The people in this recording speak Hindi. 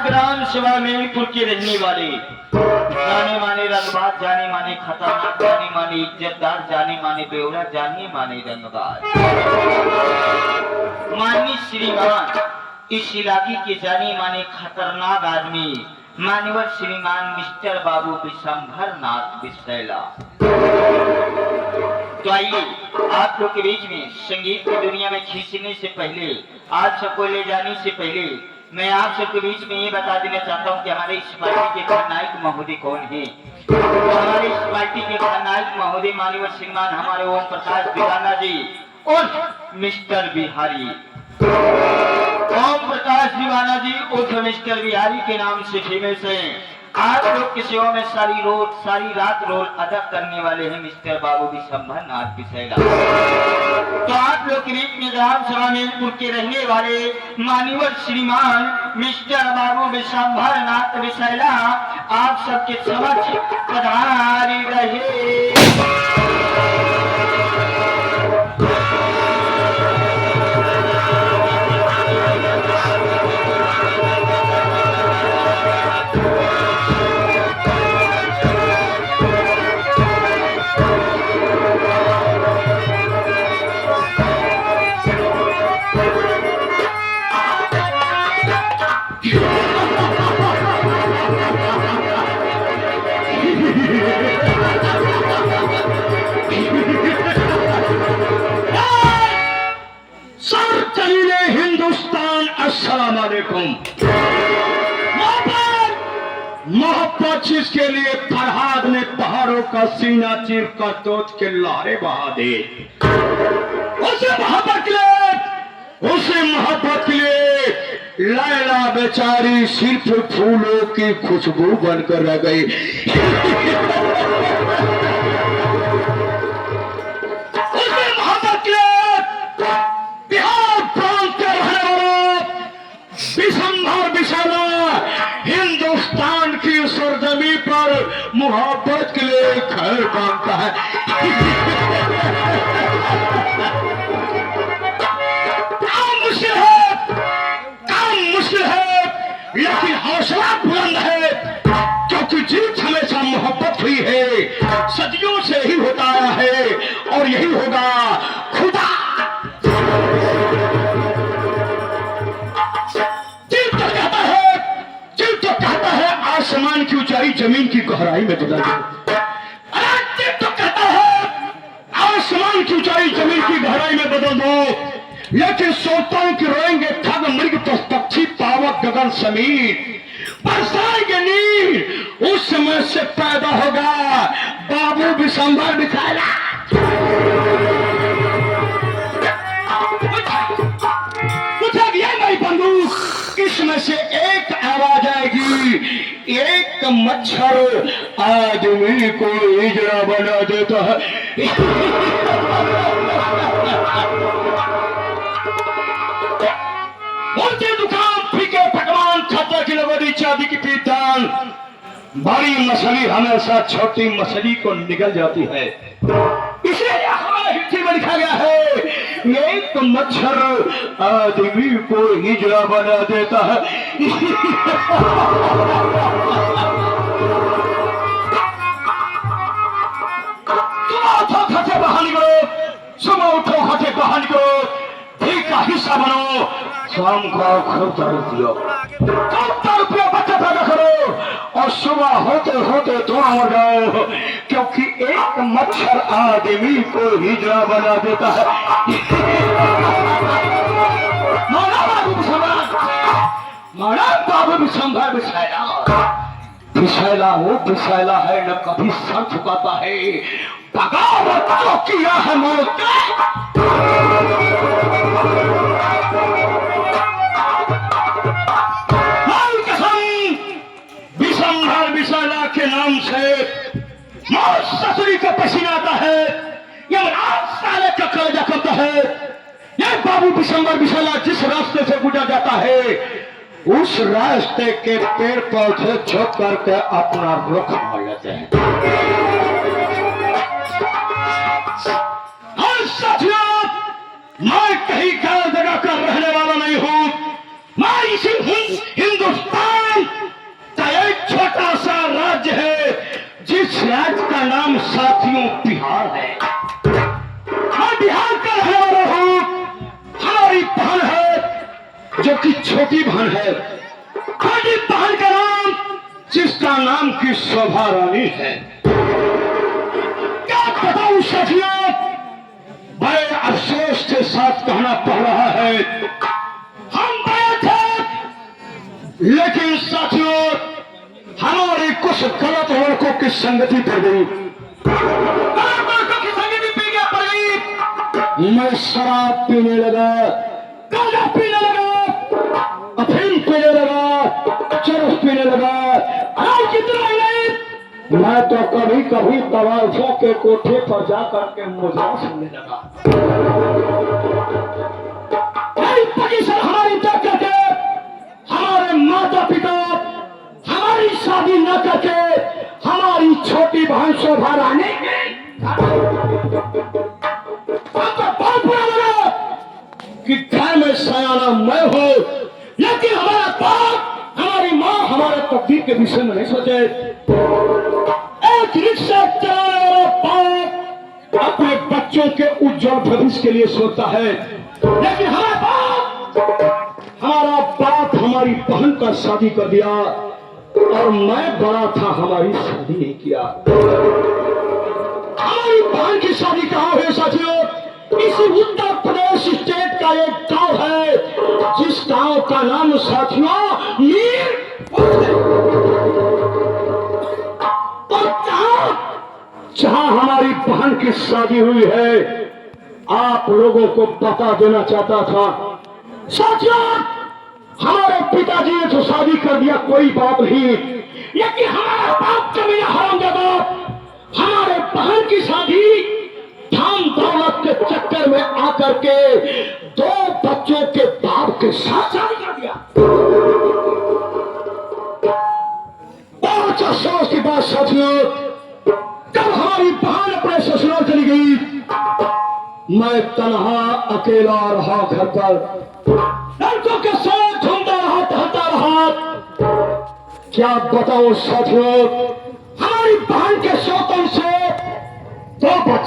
ग्राम सभा मेलपुर के रहने वाले जाने माने रंगबाज, जाने माने खतरनाक, जाने माने इज्जतदार, जाने माने बेवड़ा, जाने माने रंगबाज, माननीय श्रीमान इस इलाके के जाने माने खतरनाक आदमी मानवर श्रीमान मिस्टर बाबू विशंभर नाथ विशैला। तो आइए आप लोग के बीच में संगीत की दुनिया में खींचने से पहले, आप सबको ले जाने से पहले मैं आप सबके बीच में ये बता देना चाहता हूँ कि हमारे इस पार्टी के खलनायक महोदय कौन है। तो हमारे इस पार्टी के खलनायक महोदय माननीय श्रीमान हमारे ओम प्रकाश दीवाना जी और मिस्टर बिहारी, ओम प्रकाश दीवाना जी उर्फ मिस्टर बिहारी के नाम से फेमस है। आप लोग की सेवा में सारी रात रोल अदा करने वाले हैं मिस्टर बाबू विशंभर नाथ विशैला। तो आप लोग के बीच में ग्राम सभा मेलपुर के रहने वाले माननीय श्रीमान मिस्टर बाबू विशंभर नाथ विशैला आप सबके समक्ष पधारी रहे। अस्सलाम वालेकुम। मोहब्बत जिसके लिए फरहाद ने पहाड़ों का सीना चीर कर तोच के लहरे बहा दे, उसे मोहब्बत के लिए लैला बेचारी सिर्फ फूलों की खुशबू बनकर रह गई। उसे मोहब्बत के लिए बिहार प्रांत के रहने वाला विशंभर विशैला हिंदुस्तान की सरजमी पर मोहब्बत के लिए घर बांधता है। काम मुश्किल है लेकिन हौसला बुलंद है, क्योंकि जीत हमेशा मोहब्बत हुई है, सदियों से ही होता आया है और यही होगा। खुदा आसमान की ऊंचाई जमीन की गहराई में बदल दो। तो कहता है आसमान की ऊंचाई जमीन की गहराई में बदल दो, लेकिन सोचता हूं कि रोएंगे ठग मृग पक्षी पावक गगन समीर, बरसाएंगे नीर उस समय से पैदा होगा बाबू विशंभर विशैला। मेरी बंदूक इसमें से एक आवाज आएगी, एक मच्छर आदमी को हिजड़ा बना देता है। मुझे दुकान फीके पकवान खतर की नगदी चांदी की पीतान, बड़ी मछली हमेशा छोटी मछली को निगल जाती है। इसलिए हमारे हिस्ट्री में लिखा गया है एक मच्छर आदमी को हिजड़ा बना देता है। खटे बाहर निकलो, सुबह उठो खटे बाहर निकलो, ठीक का हिस्सा बनो, शाम को ₹50 बच्चा पैदा करो और सुबह होते होते धुआं हो जाओ, क्योंकि एक मच्छर आदमी को हिजड़ा बना देता है। माना बाबू विशंभर विशैला, विशैला वो विशैला है न कभी सर झुकाता है, बगावत तो किया है मौत। विशंभर विशैला के नाम से मौत ससुरी का पसीना आता है, यमराज साले का कलेजा करता है। ये बाबू विशंभर विशैला जिस रास्ते से गुजर जाता है उस रास्ते के पेड़ पौधे झुक करके अपना रुख मोड़ लेते हैं। साथियों, मैं कहीं गैर जगह का रहने वाला नहीं हूं, मैं इसी हिंदुस्तान छोटी बहन है, छोटी बहन का नाम, जिसका नाम की शोभा रानी है। क्या बताऊं साथियों, बड़े अफसोस के साथ कहना पड़ रहा है, हम बड़े थे, लेकिन साथियों हमारी कुछ गलत लड़कों की संगति पड़ गई। गलत लड़कों की संगति पड़ गई। मैं शराब पीने लगा, गांजा पीने लगा, अफीम पीने लगा, चरस पीने लगा। कितना नहीं, मैं तो कभी कभी तवाज़ा के कोठे पर जाकर के मुजरा सुनने लगा। हमारी ताकत है, हमारे माता पिता हमारी शादी न करके हमारी छोटी बहन शोभा रानी बहुत बुरा लगा कि घर में सयाना मैं हो, लेकिन हमारा बाप हमारी माँ हमारे तकदीर के विषय में नहीं सोचे। एक रिक्शा चलाने वाला बाप अपने बच्चों के उज्जवल भविष्य के लिए सोचता है, लेकिन हमारा बाप हमारी बहन का शादी कर दिया और मैं बड़ा था, हमारी शादी नहीं किया। हमारी बहन की शादी कहाँ हुई साथियों? इसी उत्तर प्रदेश स्टेट का एक गांव है, जिस गांव का नाम साथियों मीरपुर है। और जहां हमारी बहन की शादी हुई है, आप लोगों को बता देना चाहता था साथियों, हमारे पिताजी ने तो शादी कर दिया, कोई बात नहीं, लेकिन हमारा बाप कभी हरामजादा हमारे बहन की शादी धाम दौलत के चक्कर में आकर के 2 बच्चों के बाप के साथ शादी कर दिया। बहुत अफसोस की बात साथियों, जब हमारी बहन अपने ससुराल चली गई, मैं तन्हा अकेला रहा घर पर, लड़कों के साथ घूमता रहा, टहलता रहा। क्या बताओ साथियों, हमारी बहन के शौकन से 2 बच्चे